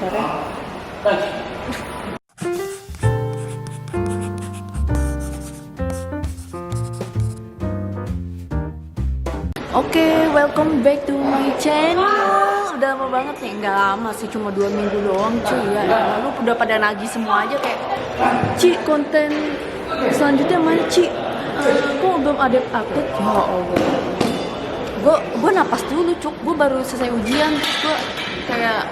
motornya. Oke, welcome back to my channel. Udah lama banget nih, nggak lama sih, cuma 2 minggu doang cuy ya. Lalu udah pada nagih semua aja kayak, Ci, konten selanjutnya mana Ci? Kok belum ada update? Ya Allah, gue napas dulu cuk, gue baru selesai ujian, gue kayak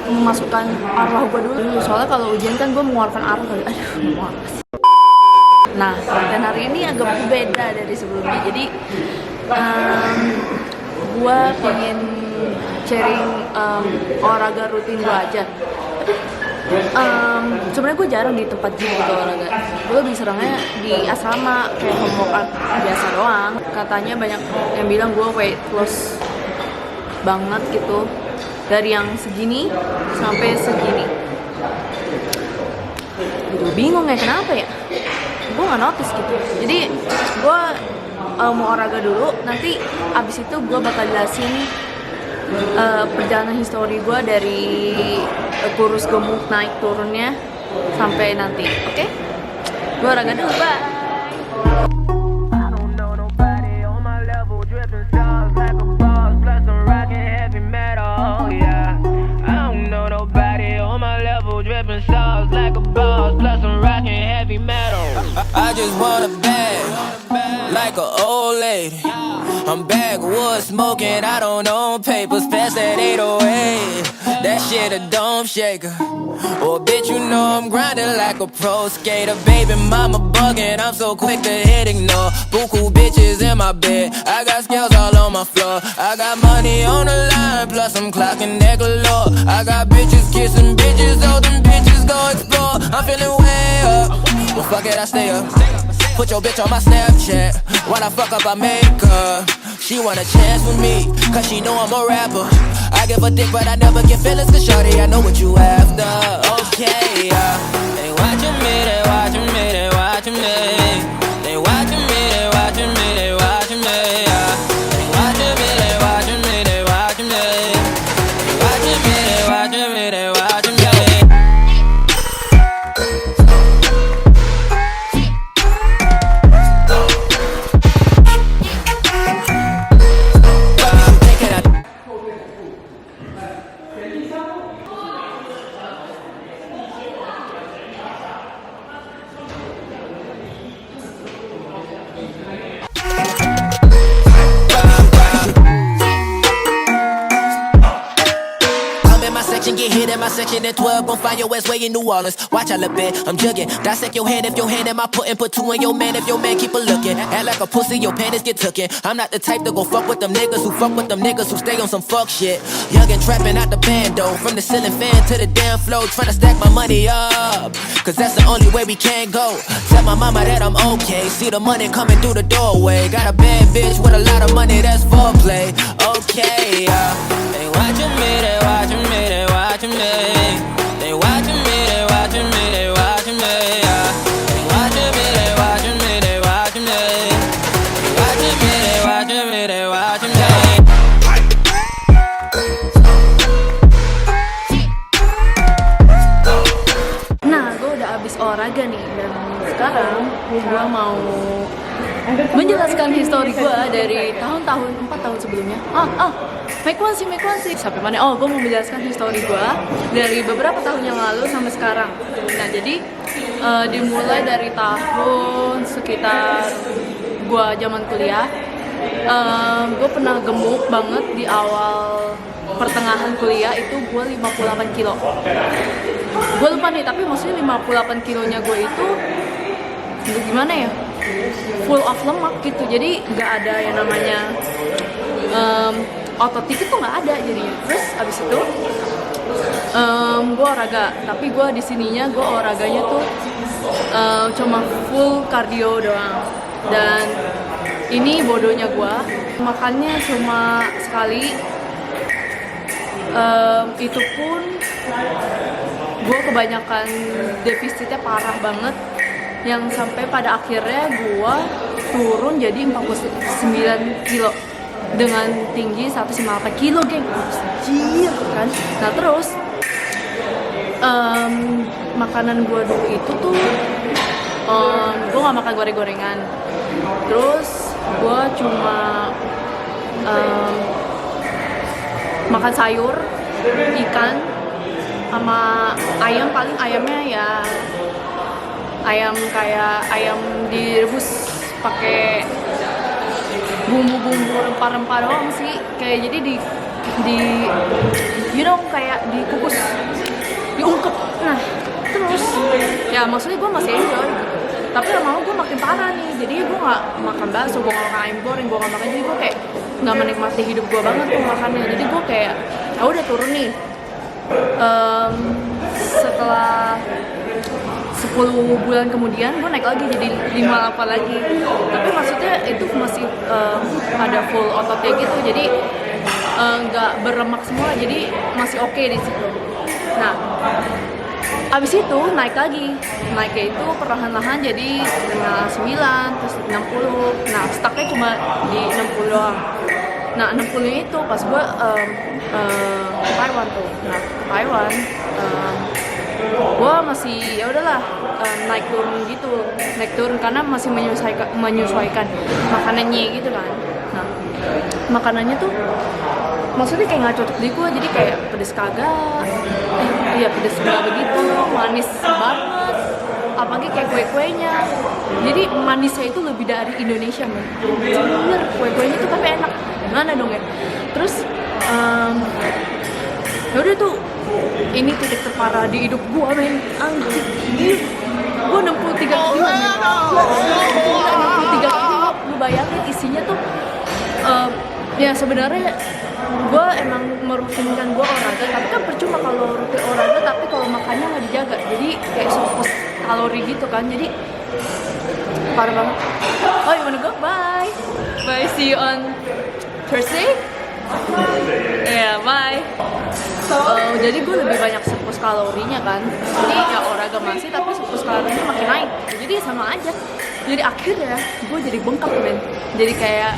memasukkan arwah gue dulu. Soalnya kalau ujian kan gue mengeluarkan arwah kali, aduh malas. Nah, konten hari ini agak berbeda dari sebelumnya, jadi gue pengen sharing olahraga rutin gue aja. Sebenarnya gue jarang di tempat gym gitu olahraga. Gue lebih seringnya di asrama kayak home workout biasa doang. Katanya banyak yang bilang gue weight loss banget gitu, dari yang segini sampai segini. Gue bingung ya kenapa ya. Gue nggak notice gitu. Jadi gue mau olahraga dulu, nanti abis itu gue bakal jelasin perjalanan histori gue dari kurus gemuk naik turunnya sampai nanti, oke? Gue olahraga dulu, bye! I just want a bag, like an old lady. I'm backwoods smoking, I don't own papers, pass that 808. That shit a dome shaker. Oh bitch, you know I'm grinding like a pro skater. Baby mama bugging, I'm so quick to hit ignore. Buku bitches in my bed, I got scales all on my floor. I got money on the line, plus I'm clocking that galore. I got bitches kissing bitches, all them bitches go explore. I'm feeling way up, well fuck it, I stay up. Put your bitch on my Snapchat. When I fuck up, I make her. She want a chance with me, cause she know I'm a rapper. I give a dick, but I never get feelings, cause shorty, I know what you after. Okay, they watching me, they watching me, they watching me. They watching me, they watching me, they watching me. They watching me, they watching me, they watching me. They watching me, they watching me, they watching me. Get hit in my section at 12, gon' find your ass way in New Orleans. Watch out a bit, I'm jugging. Dissect your hand if your hand in my pudding. Put 2 in your man if your man keep a looking. Act like a pussy, your panties get tooken. I'm not the type to go fuck with them niggas who fuck with them niggas who stay on some fuck shit. Young and trapping out the bando, from the ceiling fan to the damn floor, tryna stack my money up, cause that's the only way we can go. Tell my mama that I'm okay, see the money coming through the doorway. Got a bad bitch with a lot of money, that's foreplay. Okay, they watching me, they watching me, they watching me. They watching me, they watching me, they watching me. They watching me, they watching me, they watching me. They watching me, they watching me, they watching me. Nah, gue udah abis olahraga nih, dan sekarang gue mau menjelaskan histori gue dari tahun-tahun 4 tahun sebelumnya. Make one sih sampai mana? Gue mau menjelaskan histori gue dari beberapa tahun yang lalu sampai sekarang. Nah, jadi dimulai dari tahun sekitar gue zaman kuliah. Gue pernah gemuk banget di awal pertengahan kuliah, itu gue 58 kilo. Gue lupa nih, tapi maksudnya 58 kilonya gue itu gimana ya, full of lemak gitu. Jadi nggak ada yang namanya otot dikit tuh nggak ada jadinya. Terus abis itu gue olahraga, tapi gue di sininya gue olahraganya tuh cuma full cardio doang. Dan ini bodohnya gue, makannya cuma sekali. Itu pun gue kebanyakan defisitnya parah banget, yang sampai pada akhirnya gue turun jadi 49 kilo dengan tinggi 158 kilo, geng. Anjir kan. Nah terus Makanan gue dulu itu tuh gue nggak makan goreng-gorengan. Terus gue cuma makan sayur, ikan, sama ayam. Paling ayamnya ya ayam kayak ayam direbus pakai bumbu-bumbu rempah-rempah doang sih. Kayak jadi di kayak dikukus, diungkep. Nah terus ya maksudnya gue masih enjoy gitu. Tapi lama-lama gue makin parah nih. Jadi gue nggak makan bakso, gue nggak makan ayam goreng, gue nggak makan. Jadi gue kayak nggak menikmati hidup gue banget tuh makannya. Jadi gue kayak udah turun nih. Setelah 10 bulan kemudian gue naik lagi jadi 58 lagi. Tapi maksudnya itu masih ada full ototnya gitu. Jadi nggak berlemak semua, jadi masih oke di situ. Nah, abis itu naiknya itu perlahan-lahan jadi 59, terus 60. Nah, stucknya cuma di 60 doang. Nah, 60 itu pas gue ke Taiwan tuh. Nah, ke Taiwan gue masih ya udahlah naik turun karena masih menyesuaikan makanannya gitu kan. Nah, makanannya tuh maksudnya kayak nggak cocok di gue, jadi kayak pedes kagak, pedes nggak begitu, manis banget, apalagi kayak kue-kuenya. Jadi manisnya itu lebih dari Indonesia, men. Bener, kue-kuenya tuh tapi enak, mana dong ya. Terus yaudah tuh, ini titik terparah di hidup gue, men. Anjir, gue 63 kilo, men. Gue 63 kilo, lu bayangin isinya tuh ya sebenarnya gue emang merutinkan gue olahraga, tapi kan percuma kalau rutin olahraga tapi kalau makannya nggak dijaga, jadi kayak surplus kalori gitu kan. Jadi parah banget. Oh, you wanna go? Bye, see you on Thursday. Bye. Jadi gue lebih banyak surplus kalorinya kan, jadi ya olahraga masih tapi surplus kalorinya makin naik, jadi sama aja. Jadi akhirnya gue jadi bengkak, men. Jadi kayak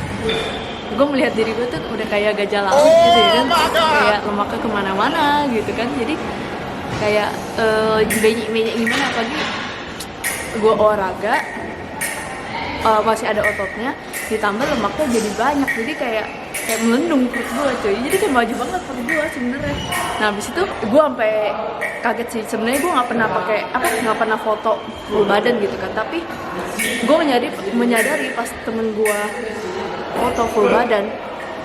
gue melihat diri gue tuh udah kayak gajah laut gitu ya kan, kayak lemaknya kemana-mana gitu kan. Jadi kayak banyak gimana, apalagi gue olahraga masih ada ototnya, ditambah lemaknya jadi banyak, jadi kayak melendung perut gue cuy. Jadi kayak maju banget perut gue sebenarnya. Nah abis itu gue sampai kaget sih, sebenarnya gue nggak pernah foto full badan gitu kan, tapi gue menyadari pas temen gue foto full badan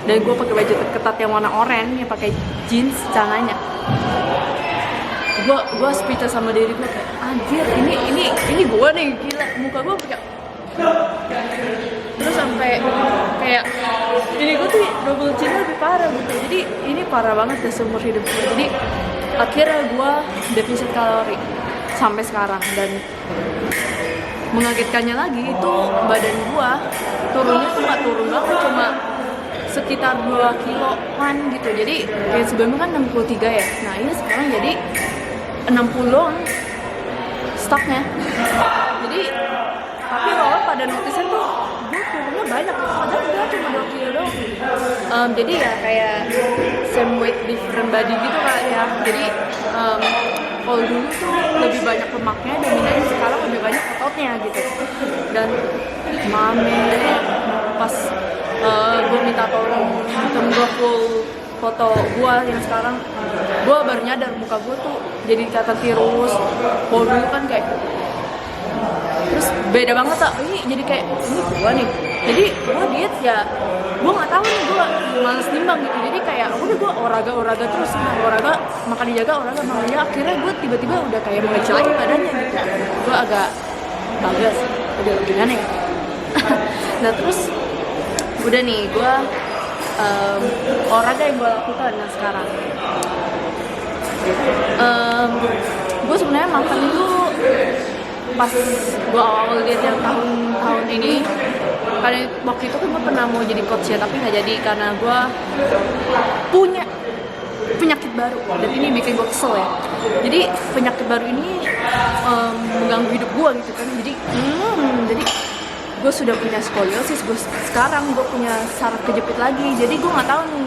dan gue pakai baju ketat yang warna oranye, yang pakai jeans celananya, gue speechless sama diri gue kayak anjir, ini gue nih, gila, muka gue kayak terus sampai kayak ini gue tuh double chin lebih parah gitu. Jadi ini parah banget ya seumur hidup gue. Jadi akhirnya gue defisit kalori sampai sekarang, dan mengagetkannya lagi itu badan gue turunnya tuh nggak turun banget, cuma sekitar 2 kiloan gitu. Jadi kayak sebelumnya kan 63 ya, nah ini sekarang jadi 60 doang stocknya. Jadi tapi orang pada notice tuh gue turunnya banyak, padahal enggak, cuma 2 kilo doang. Jadi ya kayak same weight different body gitu kan ya. Jadi kalau dulu tuh lebih banyak lemaknya dominan, sekarang lebih banyak ototnya gitu. Dan mame pas gue minta tolong temen gue full foto gue yang sekarang, gue baru nyadar muka gue tuh jadi kata tirus. Kalau dulu kan kayak terus beda banget tak, ini jadi kayak ini gue nih. Jadi gue diet ya, gue nggak tahu nih, gue males nimbang gitu. Jadi kayak udah gue olahraga terus, olahraga makan dijaga, olahraga makan dijaga. Akhirnya gue tiba-tiba udah kayak mengecil lagi badannya gitu. Gue agak bagas, udah gimana ya. Nah terus udah nih gue olahraga yang gue lakukan sekarang. Gue sebenarnya makan itu pas gue awal diet yang tahun ini, karena waktu itu kan gue pernah mau jadi coach ya, tapi nggak jadi karena gue punya penyakit baru, dan ini bikin gue kesel ya. Jadi penyakit baru ini mengganggu hidup gue gitu kan. Jadi gue sudah punya skoliosis, sekarang gue punya saraf kejepit lagi. Jadi gue nggak tahu nih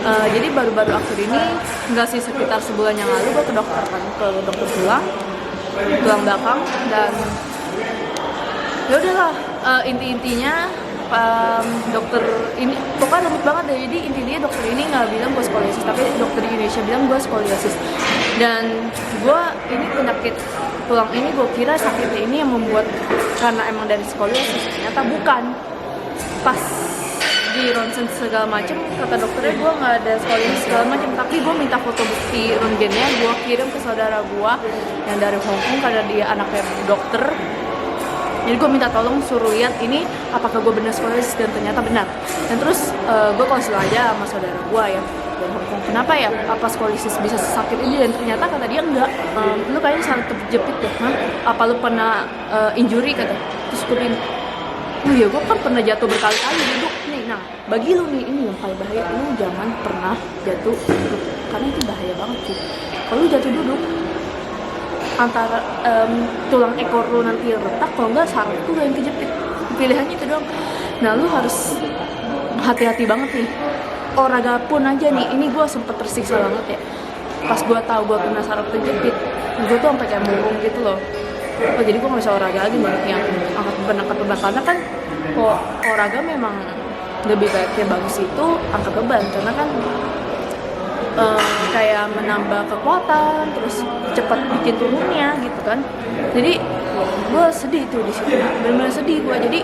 Jadi baru-baru akhir ini, nggak sih, sekitar sebulan yang lalu gue ke dokter kan, ke dokter tulang belakang, dan ya udahlah, intinya dokter ini pokoknya rumit banget deh. Jadi intinya dokter ini nggak bilang gue skoliosis, tapi dokter di Indonesia bilang gue skoliosis. Dan gue ini penyakit tulang ini gue kira sakitnya ini yang membuat karena emang dari skoliosis, ternyata bukan. Pas di ronsen segala macem kata dokternya gue nggak ada skoliosis segala macem, tapi gue minta foto bukti röntgennya, gue kirim ke saudara gue yang dari Hong Kong karena dia anaknya dokter. Jadi gue minta tolong suruh lihat ini apakah gue benar skoliosis, dan ternyata benar. Dan terus gue konsul aja sama saudara gue ya dari Hong Kong, kenapa ya, apa skoliosis bisa sesakit ini, dan ternyata kata dia enggak, lu kayaknya salah terjepit deh. Apa lu pernah injury kata. Terus gue bilang, oh iya, gue kan pernah jatuh berkali-kali duduk nih. Nah, bagi lu nih, ini yang paling bahaya, lu jangan pernah jatuh duduk, karena itu bahaya banget sih. Kalau lu jatuh duduk, antara tulang ekor lu nanti retak, kalau nggak saraf tuh yang kejepit. Pilihannya itu doang. Nah, lu harus hati-hati banget nih. Olahraga pun aja nih, ini gue sempet tersiksa banget ya. Pas gue tahu gue kena saraf terjepit, gue tuh sampai kayak murung gitu loh. Oh, jadi gue nggak bisa olahraga lagi nih, yang angkat beban, karena kan olahraga memang lebih baiknya bagus itu angkat beban, karena kan kayak menambah kekuatan, terus cepat bikin turunnya gitu kan. Jadi gue sedih tuh di situ, benar-benar sedih gue. Jadi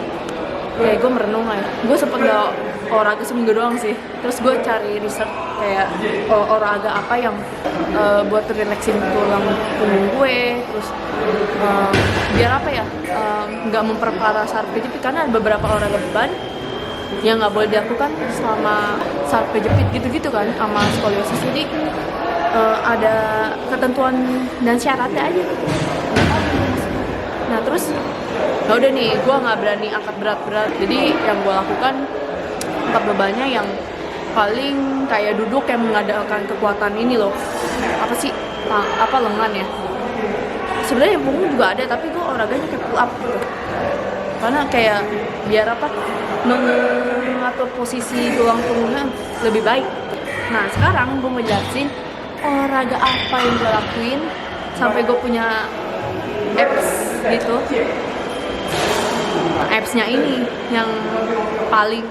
kayak gue merenung lah ya, gue sempet gak olahraga seminggu doang sih. Terus gue cari riset kayak olahraga apa yang buat relaxing tulang punggung gue, terus biar apa ya, nggak memperparah saraf kejepit, karena ada beberapa olahraga beban yang nggak boleh dilakukan selama saraf kejepit gitu-gitu kan sama skoliosis. Jadi ada ketentuan dan syaratnya aja gitu. Nah terus ya udah nih, gue nggak berani angkat berat-berat, jadi yang gue lakukan angkat bebannya yang paling kayak duduk yang mengandalkan kekuatan ini loh, apa sih, apa lengan ya. Sebenarnya yang punggung juga ada, tapi gue olahraganya kayak pull up gitu, karena kayak biar apa, mengatur posisi tulang punggungnya lebih baik. Nah sekarang gue mau jelasin olahraga apa yang gue lakuin sampai gue punya apps gitu. Appsnya ini yang paling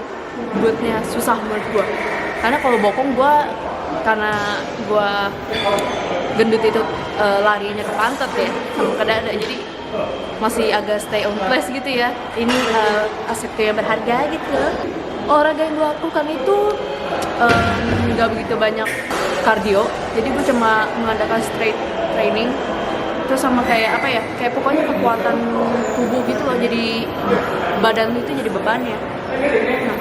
buatnya susah menurut gue, karena kalau bokong gue, karena gue gendut itu larinya ke pantat ya sama ke dada, jadi masih agak stay on place gitu ya. Ini asetku yang berharga gitu. Olahraga yang gue lakukan itu nggak begitu banyak kardio, jadi gue cuma mengadakan straight training, terus sama kayak apa ya, kayak pokoknya kekuatan tubuh gitu loh, jadi badan itu jadi bebannya. Nah,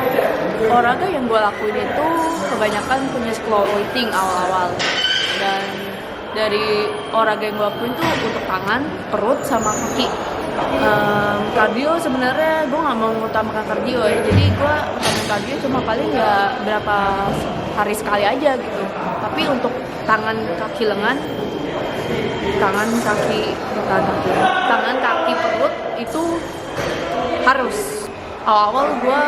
olahraga yang gue lakuin itu kebanyakan punya slow eating awal-awal, dan dari olahraga yang gue lakuin tuh untuk tangan, perut, sama kaki. Kardio sebenarnya gue nggak mau mengutamakan kardio ya, jadi gue utamakan kardio cuma paling ya berapa hari sekali aja gitu. Tapi untuk tangan, kaki, lengan, tangan, kaki, perut itu harus. Awal-awal gue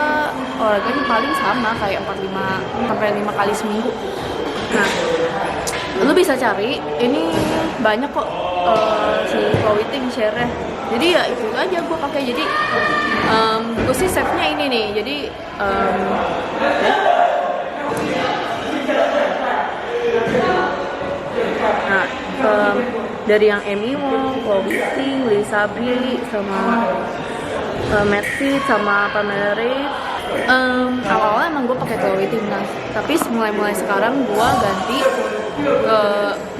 olahraganya paling sama kayak 4-5 sampai 5 kali seminggu. Nah, lu bisa cari, ini banyak kok si Clothing share-nya. Jadi ya itu aja gue pakai. Jadi gue sih save-nya ini nih. Jadi dari yang Emimo, Clothing, Lisabri, sama Medfit, sama Pamela Reif. Awalnya emang gue pakai Clothing, nah tapi mulai sekarang gue ganti ke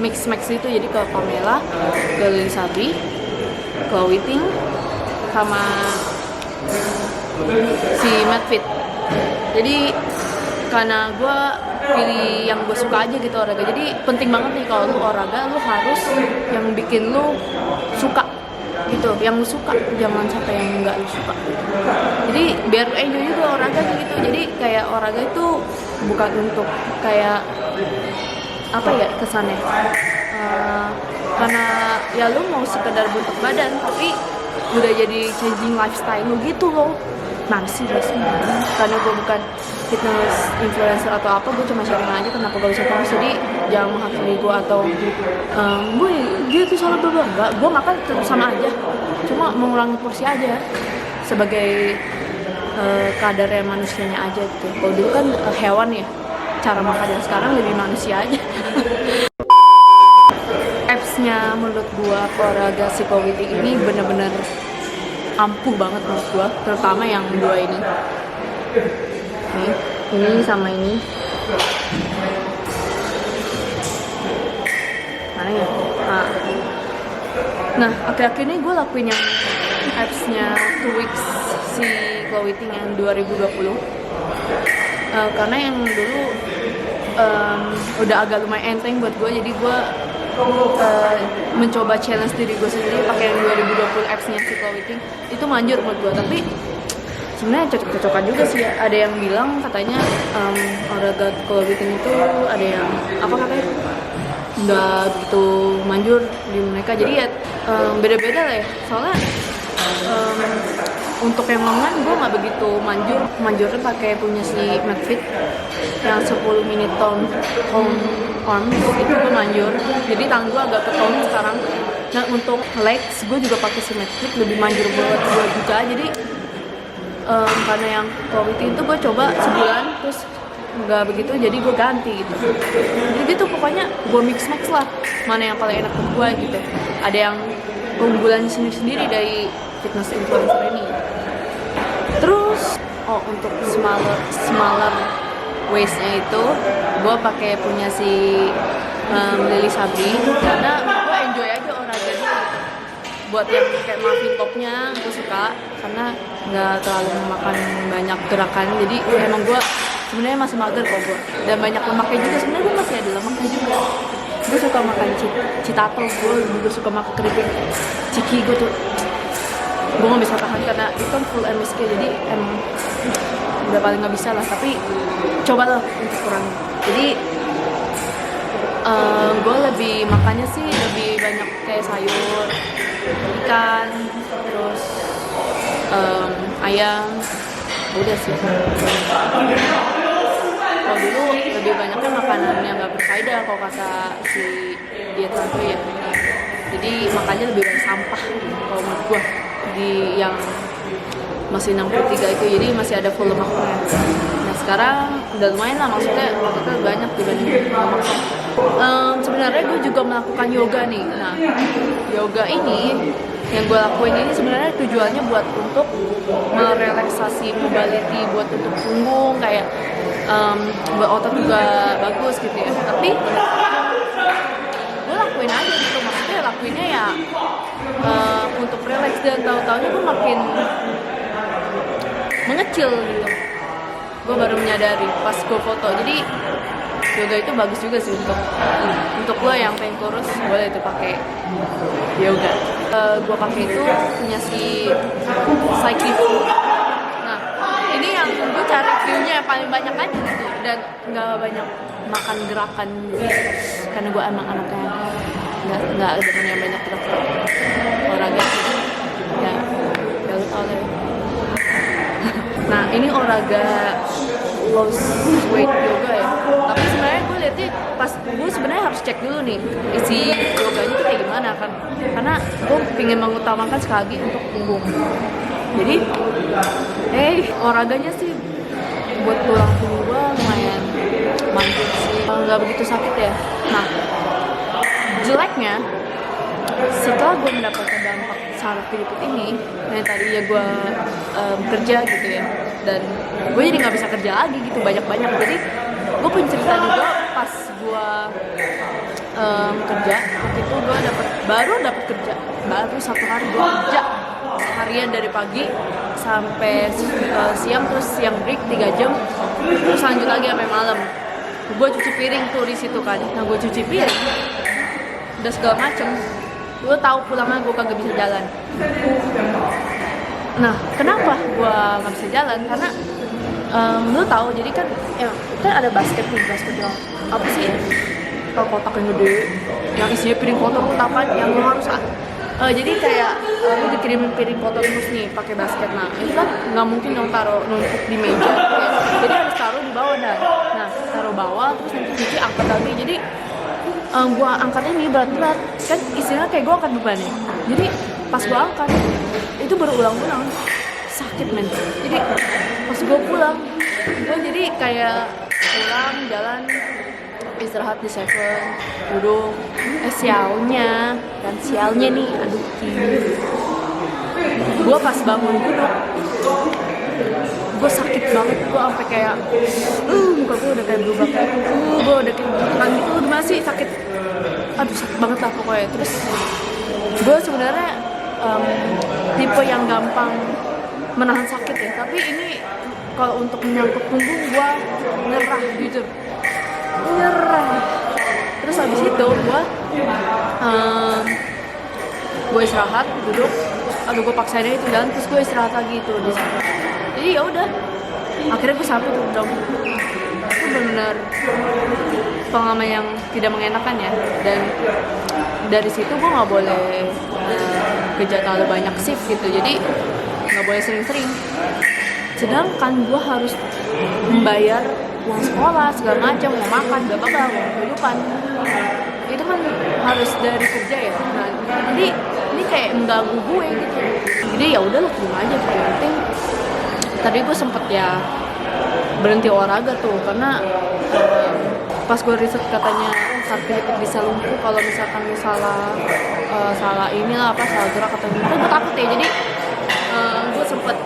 mix itu, jadi ke Pamela, ke Lisabri, Clothing, sama si Medfit. Jadi karena gue pilih yang gue suka aja gitu olahraga. Jadi penting banget nih kalau lu olahraga, lu harus yang bikin lu suka gitu, yang lu suka, jangan sampai yang enggak lu suka. Jadi biar lu enjoy juga olahraga gitu. Jadi kayak olahraga itu bukan untuk kayak apa ya kesannya, karena ya lu mau sekedar bentuk badan, tapi udah jadi changing lifestyle lu gitu loh. Nah sih karena gue bukan fitness influencer atau apa, gue cuma sharing aja kenapa gue bisa kurus. Jadi jangan menghakimi gue atau gue dia tuh salah bla bla. Enggak, gue makan tetap sama aja, cuma mengurangi porsi aja sebagai kadarnya manusianya aja gitu. Kalau dulu kan hewan ya, cara makannya, sekarang lebih manusia aja. Apps-nya menurut gua olahraga Psycho-Witting ini bener-bener ampuh banget menurut gua, terutama yang dua ini. Nih, ini sama ini. Mana ya? Nah, akhir-akhir ini gue lakuin yang apps-nya 2 weeks si Psycho-Witting yang 2020. Karena yang dulu udah agak lumayan enteng buat gue, jadi gue mencoba challenge diri gue sendiri pakai yang 2020 apps-nya Psycho-Witting. Itu manjur buat gue, tapi sebenarnya cocok-cocokan juga sih ya. Ada yang bilang katanya olahraga Psycho-Witting itu ada yang apa katanya nggak begitu manjur di mereka, jadi ya beda-beda lah ya. Soalnya untuk yang lengan gue nggak begitu manjurnya pakai punya si McFit yang 10 minute tone arms, itu gue manjur, jadi tangan gue agak ketone sekarang. Nah untuk legs gue juga pakai si McFit, lebih manjur buat gue juga. Jadi karena yang Psycho-Witting itu gue coba sebulan terus nggak begitu, jadi gue ganti gitu. Jadi gitu pokoknya gue mix lah mana yang paling enak buat gue gitu. Ada yang keunggulannya sendiri dari fitness influencer ini. Terus untuk smaller waist-nya itu gue pakai punya si Lily Sabri, karena gue enjoy aja olahraganya gitu. Buat yang kayak muffin top-nya gue suka karena nggak terlalu memakan banyak gerakan. Jadi emang gue sebenarnya masih mager kok gue, dan banyak lemaknya juga. Sebenarnya gue masih ada lemaknya juga. Gue suka makan citato, gue juga suka makan keripik ciki. Gue tuh gue nggak bisa tahan karena itu kan full MSG, jadi emang udah paling nggak bisa lah. Tapi coba loh untuk kurang. Jadi gue lebih makannya sih lebih banyak kayak sayur, ikan, terus ayam, udah sih. Kalau dulu lebih banyaknya makanan yang nggak berfaedah kalau kata si diet tante ya. Jadi makannya lebih banyak sampah kalau menurut gue di yang masih 63 itu, jadi masih ada full lemaknya. Nah sekarang udah lumayan lah, maksudnya banyak dibanding lemaknya. Sebenarnya gue juga melakukan yoga nih. Nah yoga ini yang gue lakuin ini sebenarnya tujuannya buat untuk merelaksasi mobility, buat untuk punggung, kayak buat otot juga bagus gitu ya. Tapi gue lakuin aja gitu, maksudnya lakuinnya ya untuk relax, dan tahu-taunya gue makin mengecil gitu. Gue baru menyadari pas gue foto. Jadi yoga itu bagus juga sih untuk lo yang pengen kurus, boleh itu pakai yoga. Gue pakai itu punya si Cycling. Nah ini yang gue cari view-nya yang paling banyak aja gitu, dan nggak banyak makan gerakan karena gue emang anaknya nggak ada yang banyak gerak olahraga ya lu tau deh. Nah ini olahraga low weight yoga ya, tapi sebenarnya gue liatnya pas gue sebenarnya harus cek dulu nih isi yoganya tuh kayak gimana kan, karena gue pengen mengutamakan sekali lagi untuk punggung. Jadi olahraganya sih buat tulang punggung gue lumayan manjur sih, nggak begitu sakit ya. Nah jeleknya setelah gue mendapatkan dampak saraf kejepit ini, yang tadinya gue kerja gitu ya, dan gue jadi nggak bisa kerja lagi gitu banyak-banyak. Jadi gue punya cerita juga pas gue kerja waktu itu, gue baru dapat kerja baru 1 hari, gue kerja harian dari pagi sampai siang, terus siang break 3 jam, terus lanjut lagi sampai malam. Gue cuci piring tuh di situ kan. Nah gue cuci piring udah segala macem, gue tahu pulangnya gue kagak bisa jalan. Nah kenapa gue nggak bisa jalan? Karena lu tahu, jadi kan ada basket yang apa sih, kalau kotak yang gede yang isinya piring kotor kotakan yang lu harus Jadi kayak lu dikirimin piring foto terus nih pakai basket. Nah itu kan nggak mungkin dong taruh numpuk di meja gitu ya. Jadi harus taruh di bawah dan nah taruh bawah terus nanti cuci angkat lagi. Jadi gua angkatnya nih berat-berat kan istilahnya kayak gua angkat beban ya. Jadi pas gua angkat itu berulang-ulang sakit men. Jadi pas gua pulang gua jadi kayak pulang jalan istirahat di Seven duduk sialnya nih aduh gue pas bangun duduk gue sakit banget, gue sampai kayak muka gue udah kayak berubah kayak gue udah kayak bukan gitu udah masih sakit, aduh sakit banget lah pokoknya. Terus gue sebenarnya tipe yang gampang menahan sakit ya, tapi ini kalau untuk menyangkut punggung gue nyerah gitu. Terus habis itu gue istirahat duduk, aduh gue paksain itu jalan, terus gue istirahat lagi itu di sana. Jadi ya udah akhirnya gue sampai tuh dong. Itu benar pengalaman yang tidak mengenakan ya, dan dari situ gue nggak boleh kerja terlalu banyak shift gitu, jadi nggak boleh sering-sering. Sedangkan gue harus membayar uang sekolah segala macam, mau makan, bla bla bla, mau kehidupan, itu kan harus dari kerja ya. Nah, jadi ini kayak mengganggu gue gitu. Jadi ya udahlah terima aja, yang penting. Tadi gue sempet ya berhenti olahraga tuh karena pas gue riset katanya sakit bisa lumpuh kalau misalkan lu salah inilah apa salah gerak atau gitu. Gue takut ya, jadi gue sempet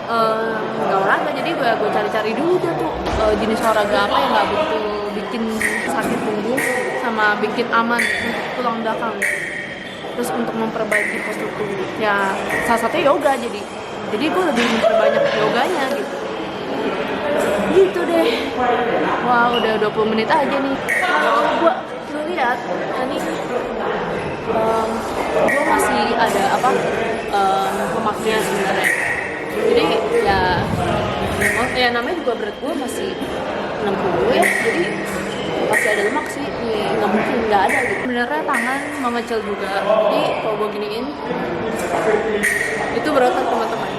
nggak olahraga. Jadi gue cari-cari dulu tuh jenis olahraga apa yang nggak begitu bikin sakit punggung sama bikin aman untuk tulang belakang. Terus untuk memperbaiki postur tubuh ya salah satunya yoga. Jadi gue lebih memperbanyak yoganya gitu deh. Wah udah 20 menit aja nih. Kalau gue lihat ini gue masih ada lemaknya sebenarnya. Jadi ya namanya juga berat gue masih 60 ya, jadi pasti ada lemak sih, nggak mungkin nggak ada gitu. Sebenarnya tangan mengecil juga, jadi kalau gue giniin itu berotot teman-teman.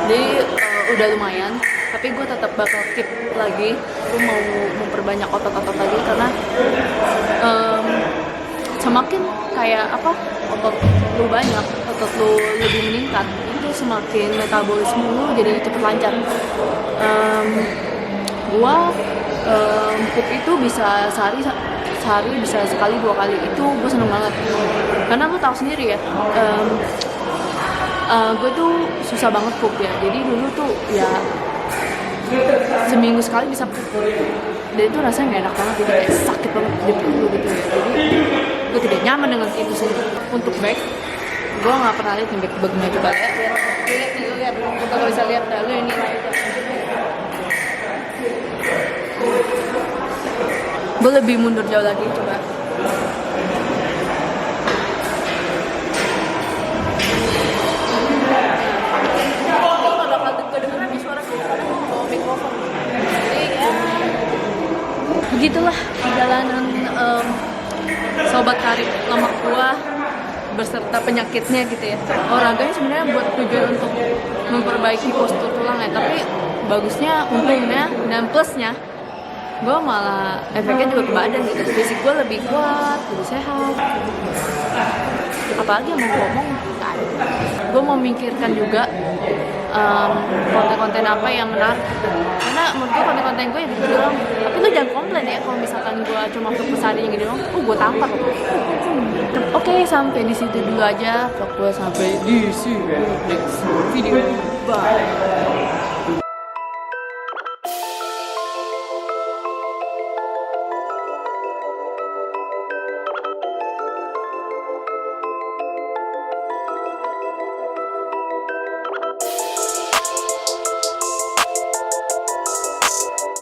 Jadi udah lumayan, tapi gue tetap bakal keep lagi. Gue mau memperbanyak otot-otot lagi karena semakin kayak otot lu banyak, otot lu lebih meningkat, itu semakin metabolisme lu jadi cepet lancar. Gua pup itu bisa sehari bisa sekali 2 kali, itu gue seneng banget karena lu tahu sendiri ya, gue tuh susah banget pup ya. Jadi dulu tuh ya seminggu sekali bisa pup, dan itu rasanya nggak enak banget, jadi kayak sakit banget di perut gitu ya. Jadi gue tidak nyaman dengan itu sendiri. Untuk back, gue nggak pernah lihat nih back bagaimana. Coba lihat, kita nggak bisa lihat dah lu ini. Gue lebih mundur jauh lagi, coba. Begitulah perjalanan sobat karib lemak gua berserta penyakitnya gitu ya. Olahraganya sebenarnya buat tujuan untuk memperbaiki postur tulang ya, tapi bagusnya, untungnya dan plusnya gue malah efeknya juga ke badan gitu. Fisik gue lebih kuat, lebih sehat. Apalagi yang mau ngomong, gue mau memikirkan juga konten-konten apa yang menarik gitu. Karena menurut gue konten-konten gue yang gitu doang. Tapi lu jangan komplain ya kalau misalkan gue cuma fokus harinya gini doang. Gue tampar loh. Oke, sampai di situ dulu aja vlog gue, sampai di sini next video. Bye.